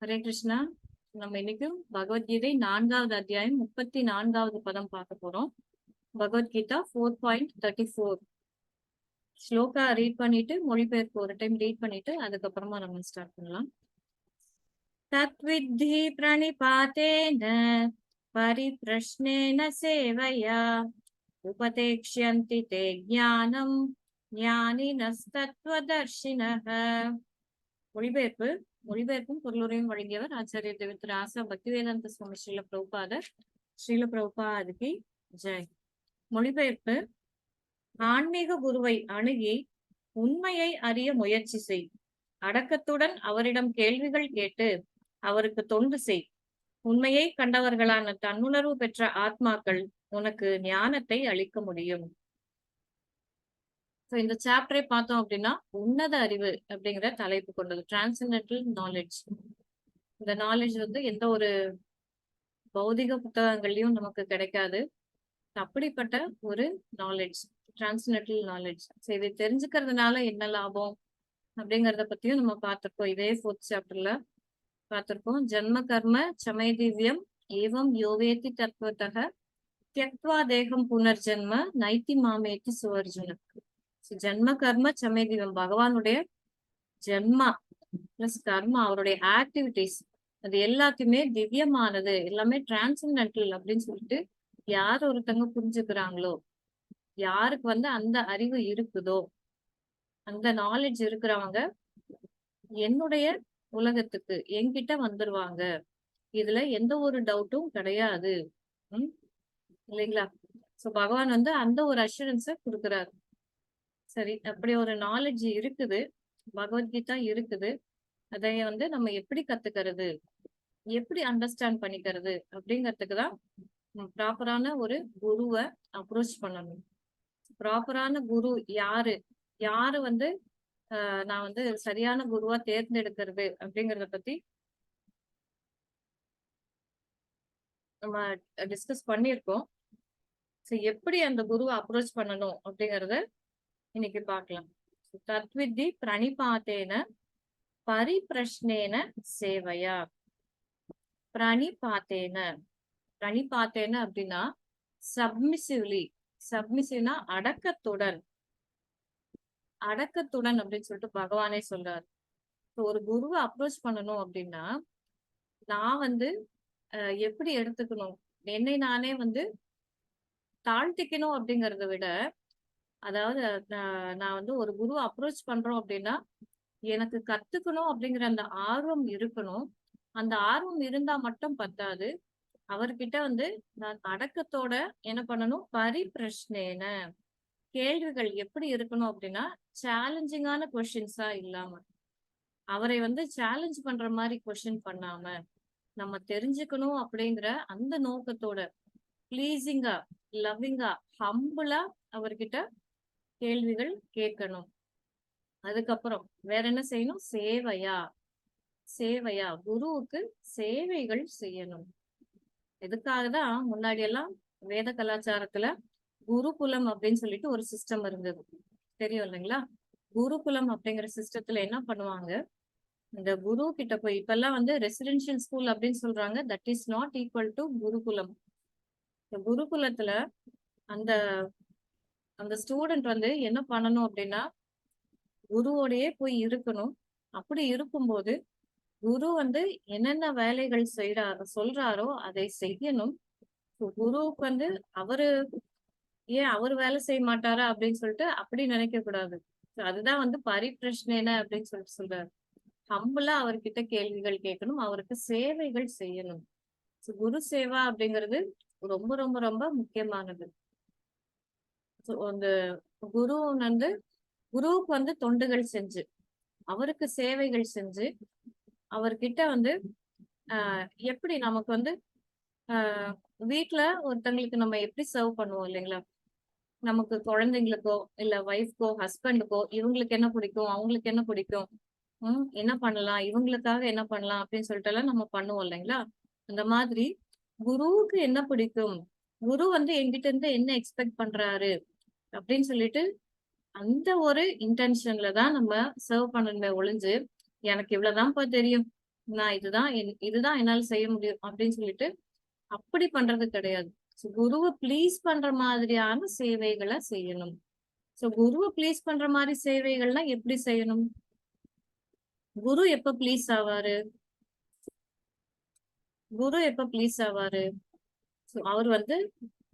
ஹரே கிருஷ்ணா. நம்ம இன்னைக்கும் பகவத்கீதை 4வது அத்தியாயம் 34வது பதம் பார்க்க போறோம். பகவத்கீதா 4.34 ஸ்லோகா ரீட் பண்ணிட்டு மொழிபெயர்ப்பு ஒரு டைம் ரீட் பண்ணிட்டு அதுக்கப்புறமா நம்ம ஸ்டார்ட் பண்ணலாம். தத்வித்தி பிரணிபாதேன பரிப்ரஷ்னேன சேவையா உபதேக்ஷ்யந்தி தே ஞானம் ஞானினஸ்தத்வதர்ஷினஹ. மொழிபெயர்ப்பும் பொருளுரையும் வழங்கியவர் ஆச்சாரிய தேவத்திரு ஆசா பக்திவேதாந்த சுவாமி ஸ்ரீல பிரபுபாதர். ஸ்ரீல பிரபுபாதுக்கு ஜெய். மொழிபெயர்ப்பு: ஆன்மீக குருவை அணுகி உண்மையை அறிய முயற்சி செய். அடக்கத்துடன் அவரிடம் கேள்விகள் கேட்டு அவருக்கு தொண்டு செய். உண்மையை கண்டவர்களான தன்னுணர்வு பெற்ற ஆத்மாக்கள் உனக்கு ஞானத்தை அளிக்க முடியும். இந்த சாப்டரை பார்த்தோம் அப்படின்னா உன்னத அறிவு அப்படிங்கிற தலைப்பு கொண்டது. Transcendental knowledge. இந்த நாலேஜ் எந்த ஒரு பௌதிக புத்தகங்கள்லயும் நமக்கு கிடைக்காது. அப்படிப்பட்ட ஒரு நாலேஜ், டிரான்சென்டென்டல் நாலேஜ். இதை தெரிஞ்சுக்கிறதுனால என்ன லாபம் அப்படிங்கறத பத்தியும் நம்ம பார்த்திருக்கோம். இதே 4th சாப்டர்ல பார்த்திருக்கோம். ஜன்ம கர்ம சமய திவ்யம் ஏவம் யோவேதி தத்துவத்தக தியக்த்வா தேகம் புனர்ஜென்ம நைத்தி மாமேத்தி சுவர்ஜுன. ஜென்ம கர்ம சமேதிவம், பகவானுடைய ஜென்மா பிளஸ் கர்மா, அவருடைய ஆக்டிவிட்டிஸ், அது எல்லாத்தையுமே திவ்யமானது, எல்லாமே டிரான்சென்டென்டல் அப்படின்னு சொல்லிட்டு யார் ஒருத்தங்க புரிஞ்சுக்கிறாங்களோ, யாருக்கு அந்த அறிவு இருக்குதோ, அந்த நாலேஜ் இருக்கிறவங்க என்னுடைய உலகத்துக்கு என்கிட்ட வந்துருவாங்க. இதுல எந்த ஒரு டவுட்டும் கிடையாது. இல்லைங்களா? சோ பகவான் அந்த ஒரு அஷூரன்ஸ கொடுக்குறாரு. சரி, அப்படி ஒரு நாலேஜ் இருக்குது, பகவத்கீதா இருக்குது. அதை நம்ம எப்படி கத்துக்கிறது, எப்படி அண்டர்ஸ்டாண்ட் பண்ணிக்கிறது அப்படிங்கிறதுக்குதான் ப்ராப்பரான ஒரு குருவை அப்ரோச் பண்ணணும். ப்ராப்பரான குரு யாரு யாரு நான் சரியான குருவா தேர்ந்தெடுக்கிறது அப்படிங்கறத பத்தி நம்ம டிஸ்கஸ் பண்ணியிருக்கோம். எப்படி அந்த குருவை அப்ரோச் பண்ணணும் அப்படிங்கறத இன்னைக்கு பார்க்கலாம். தத்வித்தி பிரணிபாத்தேன பரிப்ரஷ்னேன சேவையா. பிரணிபாத்தேன அப்படின்னா சப்மிசிவ்னா அடக்கத்துடன் அப்படின்னு சொல்லிட்டு பகவானே சொல்றாரு. ஒரு குருவை அப்ரோச் பண்ணணும் அப்படின்னா நான் எப்படி எடுத்துக்கணும், என்னை நானே தாழ்த்திக்கணும் அப்படிங்கறத விட, அதாவது நான் ஒரு குருவை அப்ரோச் பண்றோம் அப்படின்னா எனக்கு கத்துக்கணும் அப்படிங்கிற அந்த ஆர்வம் இருக்கணும். அந்த ஆர்வம் இருந்தா மட்டும் பத்தாது. அவர்கிட்ட நான் அடக்கத்தோட என்ன பண்ணணும், பரிப்ரஷ்னேன, கேள்விகள் எப்படி இருக்கணும் அப்படின்னா சேலஞ்சிங்கான கொஸ்டின்ஸா இல்லாம, அவரை சேலஞ்ச் பண்ற மாதிரி கொஸ்டின் பண்ணாம, நம்ம தெரிஞ்சுக்கணும் அப்படிங்கிற அந்த நோக்கத்தோட பிளீசிங்கா, லவ்விங்கா, ஹம்பிளா அவர்கிட்ட கேள்விகள் கேட்கணும். அதுக்கப்புறம் வேற என்ன செய்யணும், சேவையா குருவுக்கு சேவைகள் செய்யணும். இதுக்காக தான் முன்னாடி எல்லாம் வேத கலாச்சாரத்துல குருகுலம் அப்படின்னு சொல்லிட்டு ஒரு சிஸ்டம் இருந்தது, தெரியும் இல்லைங்களா? குருகுலம் அப்படிங்கிற சிஸ்டத்துல என்ன பண்ணுவாங்க, இந்த குரு கிட்ட போய், இப்பெல்லாம் ரெசிடென்சியல் ஸ்கூல் அப்படின்னு சொல்றாங்க. That is not equal to குருகுலம். குருகுலத்துல அந்த அந்த ஸ்டூடெண்ட் என்ன பண்ணணும் அப்படின்னா குருவோடையே போய் இருக்கணும். அப்படி இருக்கும்போது குரு என்னென்ன வேலைகள் சொல்றாரோ அதை செய்யணும். குருவுக்கு அவரு ஏன் அவர் வேலை செய்ய மாட்டாரா அப்படின்னு சொல்லிட்டு அப்படி நினைக்க கூடாது. அதுதான் பரிப்ரஷ்னேன அப்படின்னு சொல்லிட்டு சொல்றாரு. ஹம்பிளா அவர்கிட்ட கேள்விகள் கேட்கணும், அவருக்கு சேவைகள் செய்யணும். குரு சேவா அப்படிங்கிறது ரொம்ப ரொம்ப ரொம்ப முக்கியமானது. அந்த குரு குருவுக்கு தொண்டுகள் செஞ்சு, அவருக்கு சேவைகள் செஞ்சு, அவர்கிட்ட எப்படி நமக்கு வீட்டுல ஒருத்தங்களுக்கு நம்ம எப்படி சர்வ் பண்ணுவோம் இல்லைங்களா? நமக்கு குழந்தைங்களுக்கோ இல்ல ஒய்ஃப்கோ ஹஸ்பண்டுக்கோ இவங்களுக்கு என்ன பிடிக்கும், அவங்களுக்கு என்ன பிடிக்கும், என்ன பண்ணலாம், இவங்களுக்காக என்ன பண்ணலாம் அப்படின்னு சொல்லிட்டு எல்லாம் நம்ம பண்ணுவோம் இல்லைங்களா? அந்த மாதிரி குருவுக்கு என்ன பிடிக்கும், குரு என்கிட்ட இருந்து என்ன எக்ஸ்பெக்ட் பண்றாரு அப்படின்னு சொல்லிட்டு அந்த ஒரு இன்டென்ஷன்ல தான் நம்ம சர்வ் பண்ணணுமே ஒழிஞ்சு, எனக்கு இவ்வளவுதான்ப்பா தெரியும், நான் இதுதான் என்னால செய்ய முடியும் அப்படின்னு சொல்லிட்டு அப்படி பண்றது கிடையாது. சோ குருவ ப்ளீஸ் பண்ற மாதிரியான சேவைகளை செய்யணும். சோ குருவ ப்ளீஸ் பண்ற மாதிரி சேவைகள்னா எப்படி செய்யணும்? குரு எப்ப ப்ளீஸ் ஆவாரு? குரு எப்ப ப்ளீஸ் ஆவாரு? சோ அவர் வந்து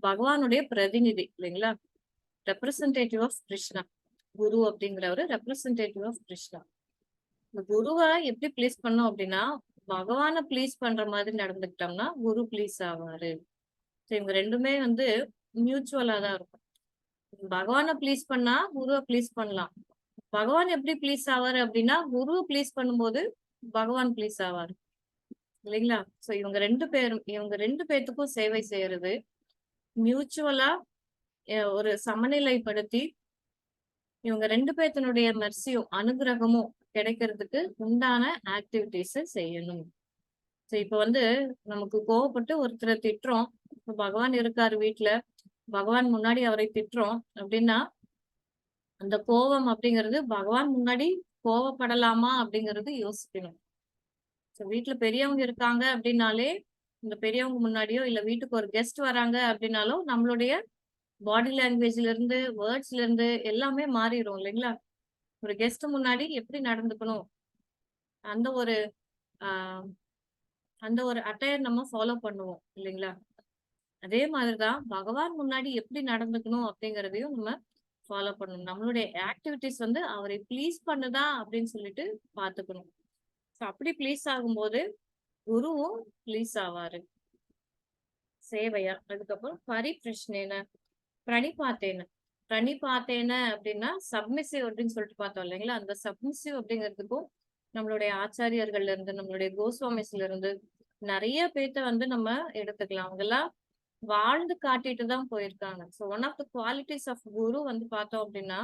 பகவானுடைய பிரதிநிதி இல்லைங்களா? Representative of Krishna. குரு அப்படிங்கிறவரு ரெப்ரசன்டேட்டிவ் ஆஃப் கிருஷ்ணா. இந்த குருவ எப்படி ப்ளீஸ் பண்ணோம் அப்படின்னா, பகவான ப்ளீஸ் பண்ற மாதிரி நடந்துக்கிட்டோம்னா, குரு ப்ளீஸ் ஆவாரு. சோ இவங்க 2மே வந்து மியூச்சுவலா தான் இருக்கும். பகவான ப்ளீஸ் பண்ணா, குருவ ப்ளீஸ் பண்ணலாம். பகவான் எப்படி ப்ளீஸ் ஆவாரு அப்படின்னா, குருவ ப்ளீஸ் பண்ணும்போது பகவான் ப்ளீஸ் ஆவாரு. இல்லைங்களா? சோ இவங்க 2 பேத்துக்கும் சேவை செய்யறது, மியூச்சுவலா ஒரு சமநிலைப்படுத்தி, இவங்க 2 பேத்தினுடைய மெர்சியும், அனுகிரகமும் கிடைக்கிறதுக்கு உண்டான ஆக்டிவிட்டீஸ செய்யணும். சோ இப்ப வந்து நமக்கு கோவப்பட்டு ஒருத்தர திட்டுறோம். இப்ப பகவான் இருக்காரு வீட்ல. பகவான் முன்னாடி அவரை திட்டுறோம் அப்படின்னா, அந்த கோவம் அப்படிங்கிறது பகவான் முன்னாடி கோவப்படலாமா அப்படிங்கிறது யோசிக்கணும். சோ வீட்ல பெரியவங்க இருக்காங்க அப்படின்னாலே, இந்த பெரியவங்க முன்னாடியோ, இல்ல வீட்டுக்கு ஒரு கெஸ்ட் வராங்க அப்படின்னாலோ, நம்மளுடைய பாடி லாங்குவேஜ்ல இருந்து, வேர்ட்ஸ்ல இருந்து எல்லாமே மாறிரும் இல்லைங்களா? ஒரு கெஸ்ட் முன்னாடி எப்படி நடந்துக்கணும்? அந்த ஒரு ஆ அந்த ஒரு அட்டையர் நம்ம ஃபாலோ பண்ணுவோம் இல்லைங்களா? அதே மாதிரி தான் பகவான் முன்னாடி எப்படி நடந்துக்கணும் அப்படிங்கிறதையும் நம்ம ஃபாலோ பண்ணணும். நம்மளுடைய ஆக்டிவிட்டீஸ் வந்து அவரை ப்ளீஸ் பண்ணுதா அப்படின்னு சொல்லிட்டு பார்த்துக்கணும். சோ அப்படி ப்ளீஸ் ஆகும்போது குருவும் ப்ளீஸ் ஆவாரு. சேவையா. அதுக்கப்புறம் பரிப்ரஷ்னேன, பிரணிபாத்தேன. பிரணிபாத்தேன அப்படின்னா சப்மிசிவ் அப்படின்னு சொல்லிட்டு பார்த்தோம் இல்லைங்களா? அந்த சப்மிசிவ் அப்படிங்கிறதுக்கும் நம்மளுடைய ஆச்சாரியர்கள்ல இருந்து, நம்மளுடைய கோஸ்வாமிஸ்ல இருந்து நெறைய பேத்த வந்து நம்ம எடுத்துக்கலாம். அவங்கலாம் வாழ்ந்து காட்டிட்டு தான் போயிருக்காங்க. So one of the qualities of guru வந்து பார்த்தோம் அப்படின்னா,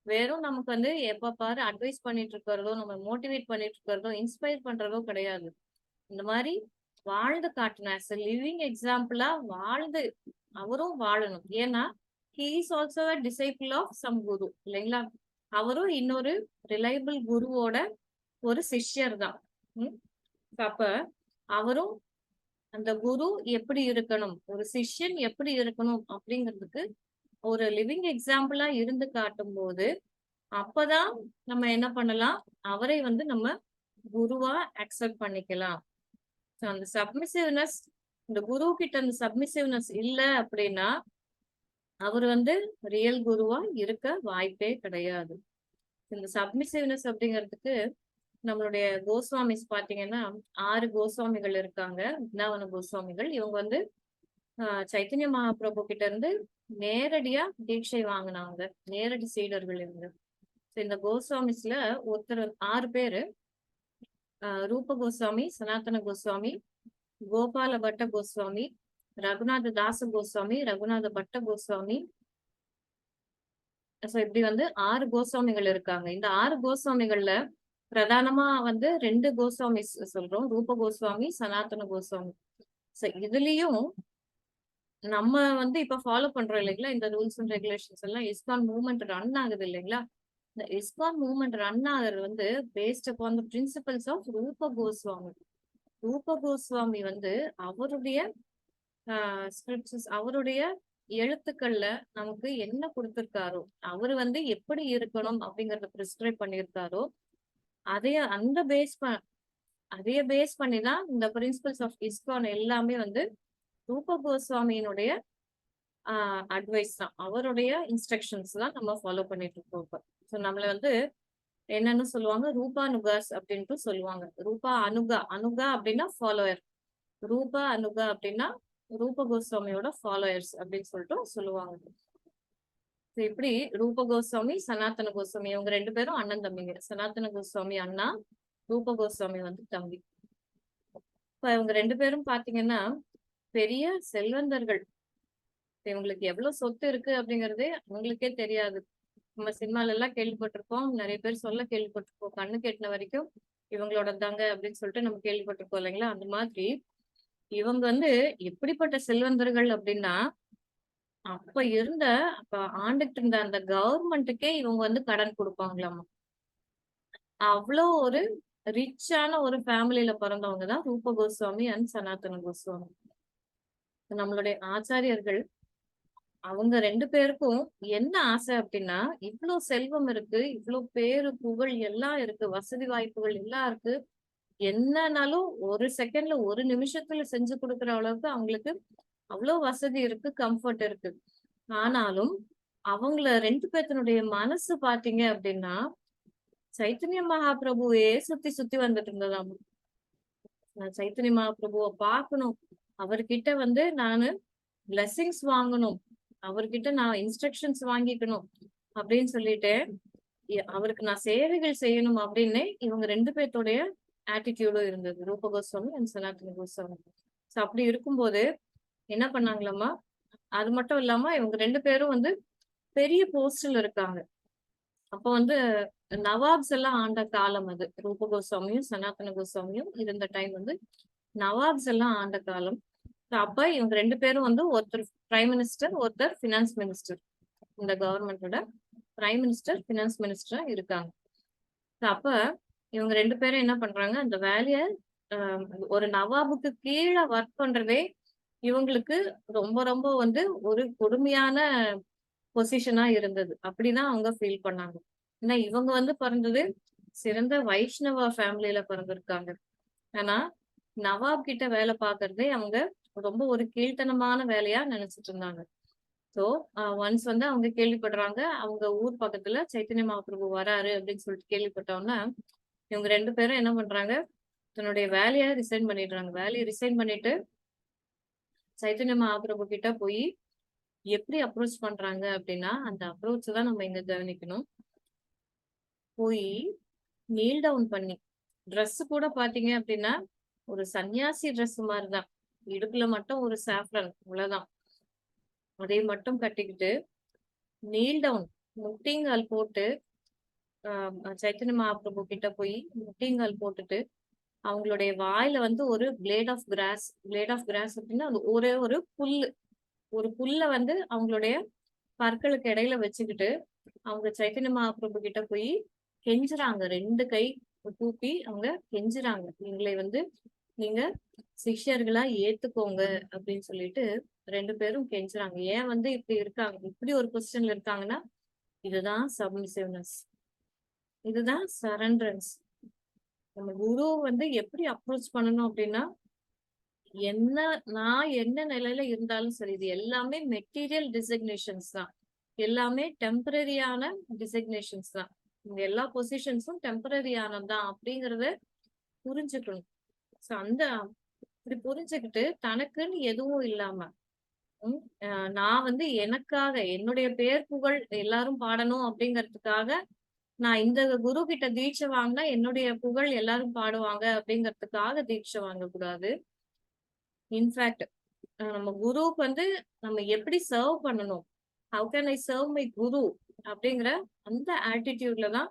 வெறும் நமக்கு வந்து எப்ப பாரு அட்வைஸ் பண்ணிட்டு இருக்கிறதோ, நம்ம மோட்டிவேட் பண்ணிட்டு இருக்கிறதோ, இன்ஸ்பயர் பண்றதோ கிடையாது. இந்த மாரி வாழ்ந்து காட்டணும். ஆஸ் எ லிவிங் எக்ஸாம்பிளா வாழ்ந்து அவரும் வாழணும். ஏன்னா, he is also a disciple of some guru இல்லைங்களா? அவரும் இன்னொரு ரிலையபிள் குருவோட ஒரு சிஷ்யர் தான். ம். அப்ப அவரும் அந்த குரு எப்படி இருக்கணும்? ஒரு சிஷ்யன் எப்படி இருக்கணும்? அப்படிங்கிறதுக்கு ஒரு லிவிங் எக்ஸாம்பிளா இருந்து காட்டும்போது, அப்பதான் நம்ம என்ன பண்ணலாம்? அவரை வந்து நம்ம குருவா அக்செப்ட் பண்ணிக்கலாம். சோ அந்த சப்மிசிவ்னஸ் இந்த குரு கிட்ட அந்த சப்மிசிவ்னஸ் இல்ல அப்படின்னா, அவரு வந்து ரியல் குருவா இருக்க வாய்ப்பே கிடையாது. இந்த சப்மிசிவ்னஸ் அப்படிங்கிறதுக்கு நம்மளுடைய கோஸ்வாமிஸ் பாத்தீங்கன்னா, 6 கோஸ்வாமிகள் இருக்காங்க. பிருந்தாவன கோஸ்வாமிகள். இவங்க வந்து சைத்தன்ய மகாபிரபு கிட்ட இருந்து நேரடியா தீட்சை வாங்குனாங்க. நேரடி சீடர்கள் இவங்க. இந்த கோஸ்வாமிஸ்ல ஒருத்தர் 6 பேரு. ரூப கோஸ்வாமி, சனாதன கோஸ்வாமி, கோபால பட்ட கோஸ்வாமி, ரகுநாத தாச கோஸ்வாமி, ரகுநாத பட்ட கோஸ்வாமி. சோ இப்படி வந்து 6 கோஸ்வாமிகள் இருக்காங்க. இந்த 6 கோஸ்வாமிகள்ல பிரதானமா வந்து 2 கோஸ்வாமிஸ் சொல்றோம். ரூப கோஸ்வாமி, சனாதன கோஸ்வாமி. சோ இதுலயும் நம்ம வந்து இப்ப ஃபாலோ பண்றோம் இல்லைங்களா? இந்த ரூல்ஸ் அண்ட் ரெகுலேஷன்ஸ் எல்லாம் இஸ்கான் மூவ்மெண்ட் ரன் ஆகுது இல்லைங்களா? இந்த இஸ்கான் மூவ்மெண்ட் ரன் ஆகுறது வந்து based upon the principles of Rupa Goswami. ரூப கோஸ்வாமி வந்து அவருடைய ஸ்கிரிப்ட்ஸ் அவருடைய எழுத்துக்கள்ல நமக்கு என்ன கொடுத்திருக்காரோ, அவரு வந்து எப்படி இருக்கணும் அப்படிங்கறத பிரிஸ்கிரைப் பண்ணியிருக்காரோ, அதைய அந்த பேஸ் ப அதைய பேஸ் பண்ணி தான் இந்த பிரின்சிபல்ஸ் ஆஃப் இஸ்கான் எல்லாமே வந்து ரூப கோஸ்வாமியினுடைய அட்வைஸ் தான். அவருடைய இன்ஸ்ட்ரக்ஷன்ஸ் தான் நம்ம ஃபாலோ பண்ணிட்டு இருக்கோம் இப்ப. சோ நம்மள வந்து என்னன்னு சொல்லுவாங்க, ரூபானுகாஸ் அப்படின்ட்டு சொல்லுவாங்க. ரூபா அனுகா. அனுகா அப்படின்னா ஃபாலோயர். ரூபா அனுகா அப்படின்னா ரூப கோஸ்வாமியோட ஃபாலோயர்ஸ் அப்படின்னு சொல்லிட்டு சொல்லுவாங்க. So இப்படி ரூப கோஸ்வாமி, சனாதன கோஸ்வாமி இவங்க 2 பேரும் அண்ணன் தம்பிங்க. சனாதன கோஸ்வாமி அண்ணா, ரூப கோஸ்வாமி வந்து தம்பி. இப்ப இவங்க 2 பேரும் பாத்தீங்கன்னா, பெரிய செல்வந்தர்கள். இவங்களுக்கு எவ்வளவு சொத்து இருக்கு அப்படிங்கறதே அவங்களுக்கே தெரியாது. நம்ம சினிமால எல்லாம் கேள்விப்பட்டிருப்போம். நிறைய பேர் சொல்ல கேள்விப்பட்டிருப்போம். கண்ணுக்கு எட்டுன வரைக்கும் இவங்களோட தாங்க அப்படின்னு சொல்லிட்டு நம்ம கேள்விப்பட்டிருப்போம் இல்லைங்களா? அந்த மாதிரி இவங்க வந்து எப்படிப்பட்ட செல்வந்தர்கள் அப்படின்னா, அப்ப இருந்த அப்ப ஆண்டுட்டு இருந்த அந்த கவர்மெண்ட்டுக்கே இவங்க வந்து கடன் குடுப்பாங்களாமா. அவ்ளோ ஒரு ரிச்சான ஒரு ஃபேமிலில பிறந்தவங்க தான் ரூப கோஸ்வாமி அண்ட் சனாதன கோஸ்வாமி. நம்மளுடைய ஆச்சாரியர்கள் அவங்க 2 பேருக்கும் என்ன ஆசை அப்படின்னா, இவ்ளோ செல்வம் இருக்கு, இவ்ளோ பேரு, புகழ் எல்லாம் இருக்கு, வசதி வாய்ப்புகள் எல்லாம் இருக்கு. என்னனாலும் ஒரு செகண்ட்ல, ஒரு நிமிஷத்துல செஞ்சு குடுக்குற அளவுக்கு அவங்களுக்கு அவ்ளோ வசதி இருக்கு, கம்ஃபர்ட் இருக்கு. ஆனாலும் அவங்கள 2 பேத்தினுடைய மனசு பார்த்தீங்க அப்படின்னா, சைத்தன்ய மகாபிரபுவையே சுத்தி சுத்தி வந்துட்டு இருந்ததாம். நான் சைத்தன்ய மகாபிரபுவ பார்க்கணும். அவர்கிட்ட வந்து நானு பிளெஸிங்ஸ் வாங்கணும். அவர்கிட்ட நான் இன்ஸ்ட்ரக்ஷன்ஸ் வாங்கிக்கணும். அப்படின்னு சொல்லிட்டு, அவருக்கு நான் சேவைகள் செய்யணும் அப்படின்னு இவங்க 2 பேத்தோடைய ஆட்டிட்யூடும் இருந்தது. ரூப Goswami and Sanatana Goswami. So அப்படி இருக்கும்போது என்ன பண்ணாங்களாமா, அது மட்டும் இல்லாம இவங்க 2 பேரும் வந்து பெரிய போஸ்ட்ல இருக்காங்க. அப்ப வந்து நவாப்ஸ் எல்லாம் ஆண்ட காலம் அது. ரூப கோஸ்வாமியும், சனாதன கோஸ்வாமியும் இருந்த டைம் வந்து நவாப்ஸ் எல்லாம் ஆண்ட காலம். அப்ப இவங்க 2 பேரும் வந்து ஒருத்தர் பிரைம் மினிஸ்டர், ஒருத்தர் பினான்ஸ் மினிஸ்டர். இந்த கவர்மெண்டோட பிரைம் மினிஸ்டர், பினான்ஸ் மினிஸ்டரா இருக்காங்க. அப்ப இவங்க 2 பேரும் என்ன பண்றாங்க, அந்த வேலைய ஒரு நவாபுக்கு கீழ ஒர்க் பண்றதே இவங்களுக்கு ரொம்ப ரொம்ப வந்து ஒரு கொடுமையான பொசிஷனா இருந்தது. அப்படிதான் அவங்க ஃபீல் பண்ணாங்க. ஏன்னா இவங்க வந்து பிறந்தது சிறந்த வைஷ்ணவ ஃபேமிலில பிறந்திருக்காங்க. ஆனா நவாப் கிட்ட வேலை பார்க்கறதே அவங்க ரொம்ப ஒரு கீழ்த்தனமான வேலையா நினைச்சிட்டு இருந்தாங்க. சோ ஒன்ஸ் வந்து அவங்க கேள்விப்படுறாங்க, அவங்க ஊர் பக்கத்துல சைத்தன்ய மகாபிரபு வராரு அப்படின்னு சொல்லிட்டு கேள்விப்பட்டோம்னா, இவங்க 2 பேரும் என்ன பண்றாங்க, தன்னுடைய வேலைய ரிசைன் பண்ணிடுறாங்க. வேலையை ரிசைன் பண்ணிட்டு சைத்தன்ய மகாபிரபு கிட்ட போய் எப்படி அப்ரோச் பண்றாங்க அப்படின்னா, அந்த அப்ரோச் தான் நம்ம இங்க கவனிக்கணும். போய் நீல் டவுன் பண்ணி, ட்ரெஸ் கூட பாத்தீங்க அப்படின்னா ஒரு சன்னியாசி ட்ரெஸ் மாதிரிதான். இடுப்புல மட்டும் ஒரு சாஃப்ரன் அவ்வளவுதான். அதை மட்டும் கட்டிக்கிட்டு நீல் டவுன், முட்டிங்கால் போட்டு சைத்தன்ய மகாபிரபு கிட்ட போய் முட்டிங்கால் போட்டுட்டு அவங்களுடைய வாயில வந்து ஒரு பிளேட் ஆஃப் கிராஸ் அப்படின்னா அது ஒரே ஒரு புல்ல வந்து அவங்களுடைய பற்களுக்கு இடையில வச்சுக்கிட்டு அவங்க சைத்தன்ய மகாபிரபு கிட்ட போய் கெஞ்சுறாங்க. 2 கை கூப்பி அவங்க கெஞ்சுறாங்க, எங்களை வந்து நீங்க சிஷ்யர்களா ஏத்துக்கோங்க அப்படின்னு சொல்லிட்டு 2 பேரும் கெஞ்சுறாங்க. ஏன் வந்து இப்படி இருக்காங்க, இப்படி ஒரு பொசிஷன்ல இருக்காங்கன்னா, இதுதான் சப்மிசிவ்னஸ், இதுதான் சரண்டரன்ஸ். நம்ம குரு வந்து எப்படி அப்ரோச் பண்ணணும் அப்படின்னா, என்ன நான் என்ன நிலையில இருந்தாலும் சரி, இது எல்லாமே மெட்டீரியல் டிசிக்னேஷன்ஸ் தான். எல்லாமே டெம்பரரியான டிசிக்னேஷன்ஸ் தான். இந்த எல்லா பொசிஷன்ஸும் டெம்பரரியானது தான் அப்படிங்கறத புரிஞ்சுக்கணும். சோ அந்த இப்படி புரிஞ்சுக்கிட்டு தனக்குன்னு எதுவும் இல்லாம நான் வந்து எனக்காக என்னுடைய பேர் புகழ் எல்லாரும் பாடணும் அப்படிங்கறதுக்காக நான் இந்த குரு கிட்ட தீட்சை வாங்கினா என்னுடைய புகழ் எல்லாரும் பாடுவாங்க அப்படிங்கறதுக்காக தீட்சை வாங்க கூடாது. இன்ஃபேக்ட் நம்ம குருவுக்கு வந்து நம்ம எப்படி சர்வ் பண்ணணும், how can I serve my guru அப்படிங்கிற அந்த ஆட்டிடியூட்ல தான்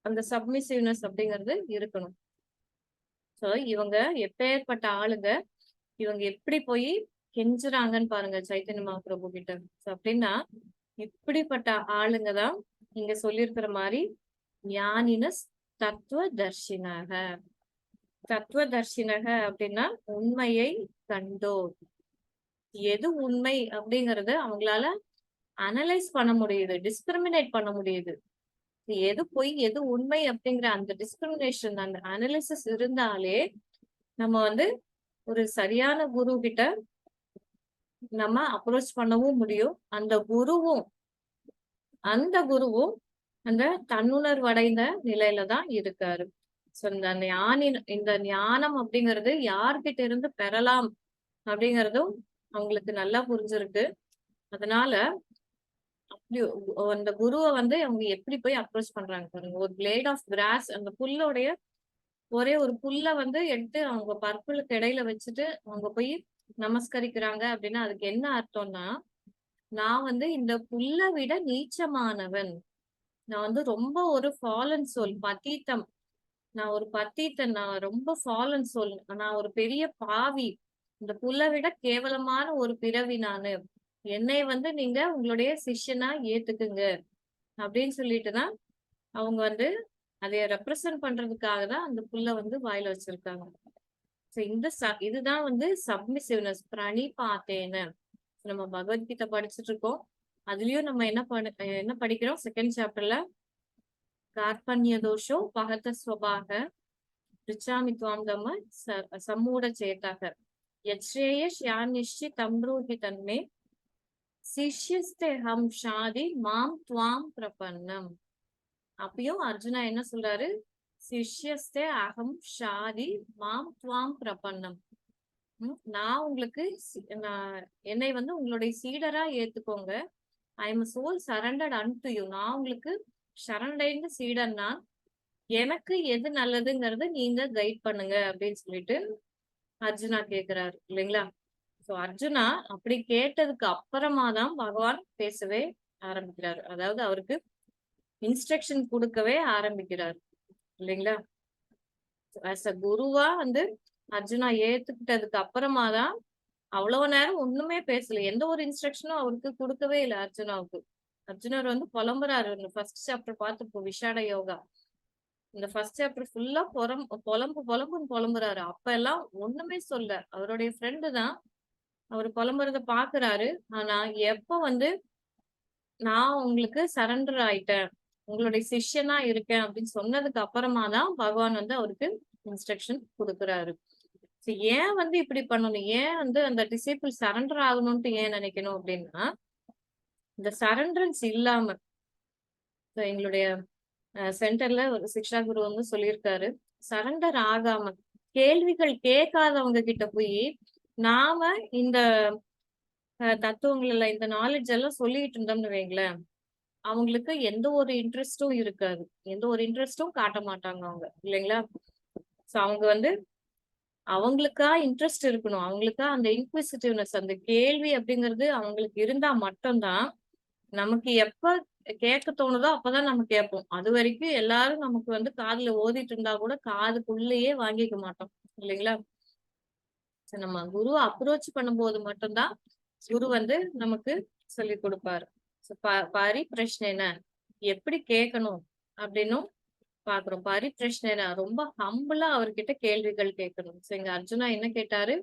அந்த சப்மிசிவ்னஸ் அப்படிங்கிறது இருக்கணும். சோ இவங்க எப்பேற்பட்ட ஆளுங்க, இவங்க எப்படி போய் கெஞ்சுறாங்கன்னு பாருங்க சைத்தன்ய மகாபிரபு கிட்ட. அப்படின்னா இப்படிப்பட்ட ஆளுங்க தான் இங்க சொல்லியிருக்கிற மாதிரி ஞானினஸ் தத்துவ தர்ஷினக. தத்துவ தர்ஷினக அப்படின்னா உண்மையை கண்டோர். எது உண்மை அப்படிங்கறத அவங்களால அனலைஸ் பண்ண முடியுது, டிஸ்கிரிமினேட் பண்ண முடியுது. எது பொய் எது உண்மை அப்படிங்கிற அந்த டிஸ்கிரிமினேஷன், அந்த அனாலிசிஸ் இருந்தாலே நம்ம வந்து ஒரு சரியான குரு கிட்ட நம்ம அப்ரோச் பண்ணவும் முடியும். அந்த குருவும் அந்த தன்னுணர்வடைந்த நிலையில தான் இருக்காரு. சோ இந்த ஞானம் அப்படிங்கிறது யார்கிட்ட இருந்து பெறலாம் அப்படிங்கறதும் அவங்களுக்கு நல்லா புரிஞ்சிருக்கு. அதனால அப்படி அந்த குருவை வந்து அவங்க எப்படி போய் அப்ரோச் பண்றாங்க பாருங்க. ஒரு பிளேட் ஆஃப் கிராஸ், அந்த புல்லோடைய ஒரே ஒரு புல்ல வந்து எடுத்து அவங்க பற்களுக்கு இடையில வச்சுட்டு அவங்க போய் நமஸ்கரிக்கிறாங்க அப்படின்னா அதுக்கு என்ன அர்த்தம்னா, நான் வந்து இந்த புல்ல விட நீச்சமானவன், நான் வந்து ரொம்ப ஒரு ஃபாலன் சோல், பதீத்தம், நான் ஒரு பத்தீத்தன், நான் ரொம்ப ஃபாலன் சோல், நான் ஒரு பெரிய பாவி, இந்த புல்லை விட கேவலமான ஒரு பிறவி நானு, என்னை வந்து நீங்க உங்களுடைய சிஷ்யனா ஏத்துக்குங்க அப்படின்னு சொல்லிட்டுதான் அவங்க வந்து அதைய ரெப்ரசன்ட் பண்றதுக்காக தான் அந்த புல்ல வந்து வாயில வச்சிருக்காங்க. சோ இதுதான் வந்து சப்மிசிவ்னஸ். பிரணிபாத்தேன. நம்ம பகவத்கீதை படிச்சுட்டு இருக்கோம். அதுலயும் நம்ம என்ன படிக்கிறோம் செகண்ட் சாப்டர்ல, கார்பண்ய தோஷோ பகத ஸ்வபாக ரிச்சாமி துவாம் தம்ம சம்மூட சேதாக யச்ரேயஸ் யாநிஷ்சி தம்ரூஹி தன்மே சிஷ்யஸ்தே ஹம் ஷாதி மாம் துவாம் பிரபன்னம். அப்பயும் அர்ஜுனா என்ன சொல்றாரு? சிஷ்யஸ்தே அகம் ஷாதி மாம் துவாம் பிரபன்னம். நான் உங்களுக்கு என்னை வந்து உங்களுடைய சீடரா ஏத்துக்கோங்க. I am soul surrendered unto you. நான் உங்களுக்கு சரண்டைந்த சீடன்னா எனக்கு எது நல்லதுங்கிறத நீங்க கைட் பண்ணுங்க அப்படின்னு சொல்லிட்டு அர்ஜுனா கேக்குறாரு இல்லைங்களா? சோ அர்ஜுனா அப்படி கேட்டதுக்கு அப்புறமா தான் பகவான் பேசவே ஆரம்பிக்கிறாரு. அதாவது அவருக்கு இன்ஸ்ட்ரக்ஷன் கொடுக்கவே ஆரம்பிக்கிறாரு இல்லைங்களா? ஆஸ் அ குருவா வந்து அர்ஜுனா ஏத்துக்கிட்டதுக்கு அப்புறமா தான் அவ்வளவு நேரம் ஒண்ணுமே பேசல. எந்த ஒரு இன்ஸ்ட்ரக்ஷனும் அவருக்கு கொடுக்கவே இல்லை அர்ஜுனாவுக்கு. அர்ஜுனர் வந்து புலம்புறாரு. இந்த ஃபர்ஸ்ட் சாப்டர் பார்த்துப்போம், விஷாட யோகா. இந்த ஃபர்ஸ்ட் சாப்டர் ஃபுல்லா புலம்புன்னு புலம்புறாரு. அப்ப எல்லாம் ஒண்ணுமே சொல்ல. அவருடைய ஃப்ரெண்டு தான் அவர் புலம்புறத பாக்குறாரு. ஆனா எப்ப வந்து நான் உங்களுக்கு சரண்டர் ஆயிட்டேன், உங்களுடைய சிஷ்யனா இருக்கேன் அப்படின்னு சொன்னதுக்கு அப்புறமா தான் பகவான் வந்து அவருக்கு இன்ஸ்ட்ரக்ஷன் கொடுக்குறாரு. ஏன் வந்து இப்படி பண்ணணும், ஏன் வந்து அந்த டிசைபிள் சரண்டர் ஆகணும்ட்டு ஏன் நினைக்கணும் அப்படின்னா, இந்த சரண்டரன்ஸ் இல்லாம எங்களுடைய சென்டர்ல ஒரு சிக்ஷா குரு வந்து சொல்லியிருக்காரு, சரண்டர் ஆகாம கேள்விகள் கேட்காதவங்க கிட்ட போய் நாம இந்த தத்துவங்கள் எல்லாம் இந்த நாலேஜ் எல்லாம் சொல்லிட்டு இருந்தோம்னு வைங்களேன், அவங்களுக்கு எந்த ஒரு இன்ட்ரெஸ்டும் இருக்காது. எந்த ஒரு இன்ட்ரெஸ்டும் காட்ட மாட்டாங்க அவங்க இல்லைங்களா? சோ அவங்க வந்து அவங்களுக்கா இன்ட்ரெஸ்ட் இருக்கணும். அவங்களுக்கா அந்த இன்க்விசிட்டிவ்னஸ், அந்த கேள்வி அப்படிங்கிறது அவங்களுக்கு இருந்தா மட்டும்தான் நமக்கு எப்ப கேட்க தோணுதோ அப்பதான் நம்ம கேட்போம். அது வரைக்கும் எல்லாரும் நமக்கு வந்து காதுல ஓதிட்டு இருந்தா கூட காதுக்குள்ளேயே வாங்கிக்க மாட்டோம் இல்லைங்களா? நம்ம குரு அப்ரோச் பண்ணும்போது மட்டும்தான் குரு வந்து நமக்கு சொல்லி கொடுப்பாரு. பரிபிரஷ்ன எப்படி கேட்கணும் அப்படின்னும் பாக்குறோம். பரிபிரஷ்ன ரொம்ப ஹம்பிளா அவர்கிட்ட கேள்விகள் கேட்கணும். சோ இங்க அர்ஜுனா என்ன கேட்டாரு?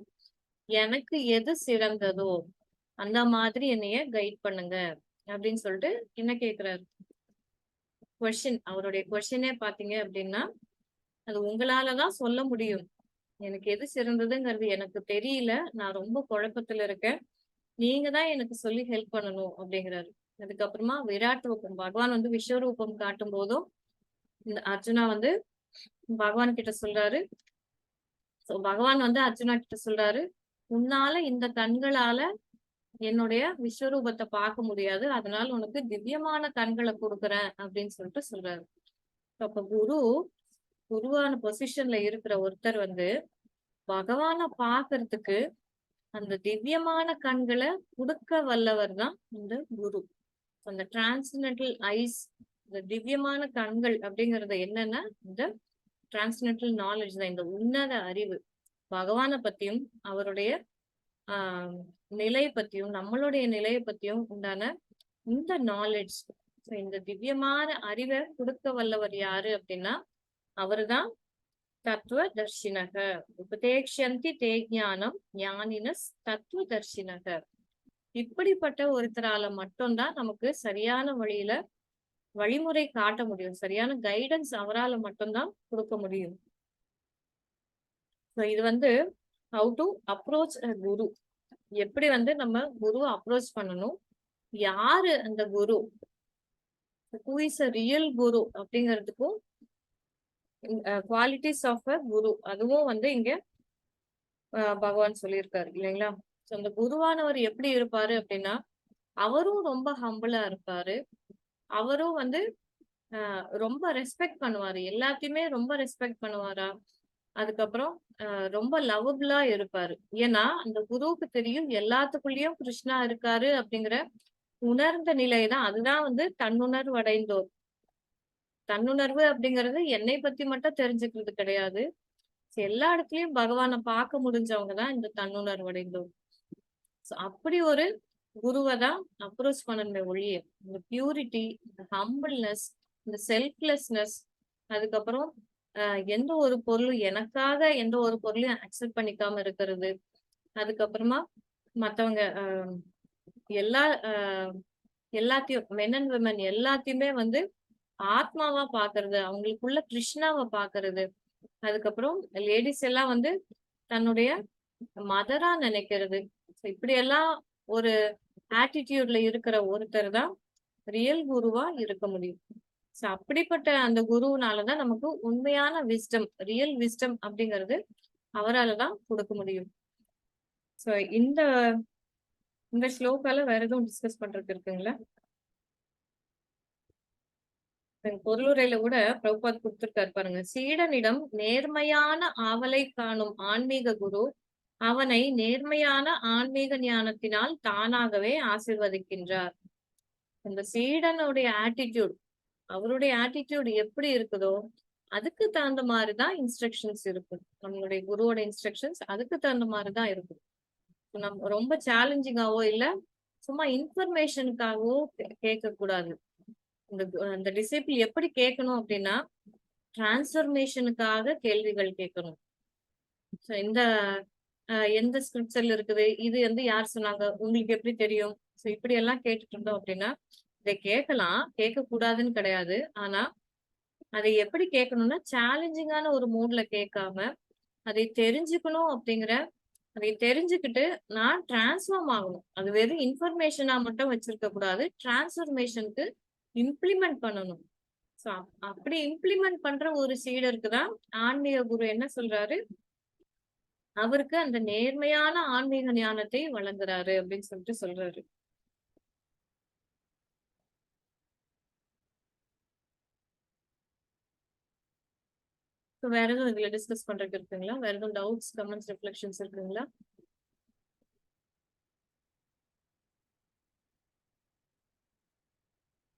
எனக்கு எது சிறந்ததோ அந்த மாதிரி என்னைய கைட் பண்ணுங்க அப்படின்னு சொல்லிட்டு என்ன கேக்குறாரு? கொஸ்டின். அவருடைய கொஸ்டினே பாத்தீங்க அப்படின்னா, அது உங்களாலதான் சொல்ல முடியும். எனக்கு எது சிறந்ததுங்கிறது எனக்கு தெரியல. நான் ரொம்ப குழப்பத்துல இருக்கேன். நீங்க தான் எனக்கு சொல்லி ஹெல்ப் பண்ணணும் அப்படிங்கிறாரு. அதுக்கப்புறமா விராட் ரூபம், பகவான் வந்து விஸ்வரூபம் காட்டும் போதும் இந்த அர்ஜுனா வந்து பகவான் கிட்ட சொல்றாரு. பகவான் வந்து அர்ஜுனா கிட்ட சொல்றாரு, உன்னால இந்த கண்களால என்னுடைய விஸ்வரூபத்தை பார்க்க முடியாது. அதனால உனக்கு திவ்யமான கண்களை கொடுக்குறேன் அப்படின்னு சொல்லிட்டு சொல்றாரு. அப்ப குருவான பொசிஷன்ல இருக்கிற ஒருத்தர் வந்து பகவான பாக்குறதுக்கு அந்த திவ்யமான கண்களை கொடுக்க வல்லவர் தான் இந்த குரு. அந்த டிரான்ஸ்னட்டல் ஐஸ், இந்த திவ்யமான கண்கள் அப்படிங்கறது என்னன்னா இந்த டிரான்ஸ்னட்டல் நாலேஜ் தான், இந்த உன்னத அறிவு. பகவானை பத்தியும் அவருடைய ஆஹ் நிலை பத்தியும் நம்மளுடைய நிலையை பத்தியும் உண்டான இந்த நாலேஜ், இந்த திவ்யமான அறிவை கொடுக்க வல்லவர் யாரு அப்படின்னா அவருதான் தத்துவ தர்ஷினக. உபதேக்ஷந்தி தே ஞானம் ஞானினஸ் தத்துவ தர்ஷினக. இப்படிப்பட்ட ஒருத்தரால மட்டும்தான் நமக்கு சரியான வழிமுறை காட்ட முடியும். சரியான கைடன்ஸ் அவரால மட்டும்தான் கொடுக்க முடியும். இது வந்து how to approach a guru. எப்படி வந்து நம்ம குருவை அப்ரோச் பண்ணணும், யாரு அந்த குரு, who is a real guru அப்படிங்கிறதுக்கும் குவாலிட்டிஸ் ஆஃப் அ குரு அதுவும் வந்து இங்க பகவான் சொல்லியிருக்காரு இல்லைங்களா? அந்த குருவானவர் எப்படி இருப்பாரு அப்படின்னா அவரும் ரொம்ப ஹம்பிளா இருப்பாரு. அவரும் வந்து ரொம்ப ரெஸ்பெக்ட் பண்ணுவாரு. எல்லாத்தையுமே ரொம்ப ரெஸ்பெக்ட் பண்ணுவாரா. அதுக்கப்புறம் ரொம்ப லவபிளா இருப்பாரு. ஏன்னா அந்த குருவுக்கு தெரியும் எல்லாத்துக்குள்ளயும் கிருஷ்ணா இருக்காரு அப்படிங்கிற உணர்ந்த நிலைதான். அதுதான் வந்து தன்னுணர்வு அடைந்தோர். தன்னுணர்வு அப்படிங்கிறது என்னை பத்தி மட்டும் தெரிஞ்சுக்கிறது கிடையாது. எல்லா இடத்துலயும் பகவானை பார்க்க முடிஞ்சவங்கதான் இந்த தன்னுணர்வு அடைந்தோர். அப்படி ஒரு குருவை தான் அப்ரோச் பண்ணணுமே ஒழிய இந்த பியூரிட்டி, இந்த ஹம்பிள்னஸ், இந்த செல்ஃப்லெஸ்னஸ், அதுக்கப்புறம் எந்த ஒரு பொருளும் எனக்காக எந்த ஒரு பொருளையும் அக்செப்ட் பண்ணிக்காம இருக்கிறது. அதுக்கப்புறமா மத்தவங்க எல்லா எல்லாத்தையும் மென் அண்ட் விமன் எல்லாத்தையுமே வந்து ஆத்மாவா பாக்குறது, அவங்களுக்குள்ள கிருஷ்ணாவ பாக்குறது. அதுக்கப்புறம் லேடிஸ் எல்லாம் வந்து தன்னுடைய மதரா நினைக்கிறது. இப்படியெல்லாம் ஒரு ஆட்டிடியூட்ல இருக்கிற ஒருத்தர் தான் ரியல் குருவா இருக்க முடியும். அப்படிப்பட்ட அந்த குருவுனாலதான் நமக்கு உண்மையான விஸ்டம், ரியல் விஸ்டம் அப்படிங்கிறது அவரால தான் கொடுக்க முடியும். சோ இந்த இந்த ஸ்லோகால வேற எதுவும் டிஸ்கஸ் பண்றதுக்கு இருக்குங்களா? பொருளுரையில கூட பிரபுபாத் கொடுத்திருக்காரு பாருங்க. சீடனிடம் நேர்மையான ஆவலை காணும் ஆன்மீக குரு அவனை நேர்மையான ஆன்மீக ஞானத்தினால் தானாகவே ஆசீர்வதிக்கின்றார். இந்த சீடனுடைய ஆட்டிடியூட், அவருடைய ஆட்டிடியூட் எப்படி இருக்குதோ அதுக்கு தகுந்த மாதிரிதான் இன்ஸ்ட்ரக்ஷன்ஸ் இருக்கும். நம்மளுடைய குருவோட இன்ஸ்ட்ரக்ஷன்ஸ் அதுக்கு தகுந்த மாதிரிதான் இருக்கும். நம்ம ரொம்ப சேலஞ்சிங்காவோ இல்ல சும்மா இன்ஃபர்மேஷனுக்காகவோ கேட்க கூடாது. இந்த டிசிப்ளின் எப்படி கேட்கணும் அப்படின்னா, டிரான்ஸ்ஃபர்மேஷனுக்காக கேள்விகள் கேட்கணும். இந்த எந்த ஸ்கிரிப்சர்ல இருக்குது, இது வந்து யார் சொன்னாங்க, உங்களுக்கு எப்படி தெரியும்? சோ இப்படி எல்லாம் கேட்டுட்டு இருந்தோம் அப்படின்னா, இதை கேட்கலாம், கேட்க கூடாதுன்னு கிடையாது. ஆனா அதை எப்படி கேட்கணும்னா சேலஞ்சிங்கான ஒரு மூட்ல கேட்காம, அதை தெரிஞ்சுக்கணும் அப்படிங்கிற அதை தெரிஞ்சுக்கிட்டு நான் டிரான்ஸ்ஃபார்ம் ஆகணும். அது வெறும் இன்ஃபர்மேஷனா மட்டும் வச்சிருக்க கூடாது. டிரான்ஸ்ஃபர்மேஷனுக்கு இம்ப்ளிமெண்ட் பண்ணணும். சோ அப்படி இம்ப்ளிமெண்ட் பண்ற ஒரு சீடருக்கு தான் ஆன்மீக குரு என்ன சொல்றாரு, அவருக்கு அந்த நேர்மையான ஆன்மீக ஞானத்தை வழங்குறாரு அப்படின்னு சொல்லிட்டு சொல்றாரு. வேற எதுவும் இதுல டிஸ்கஸ் பண்றதுக்கு இருக்குங்களா? வேற எதுவும் டவுட்ஸ், கமெண்ட்ஸ், ரிஃப்ளெக்ஷன்ஸ் இருக்குங்களா?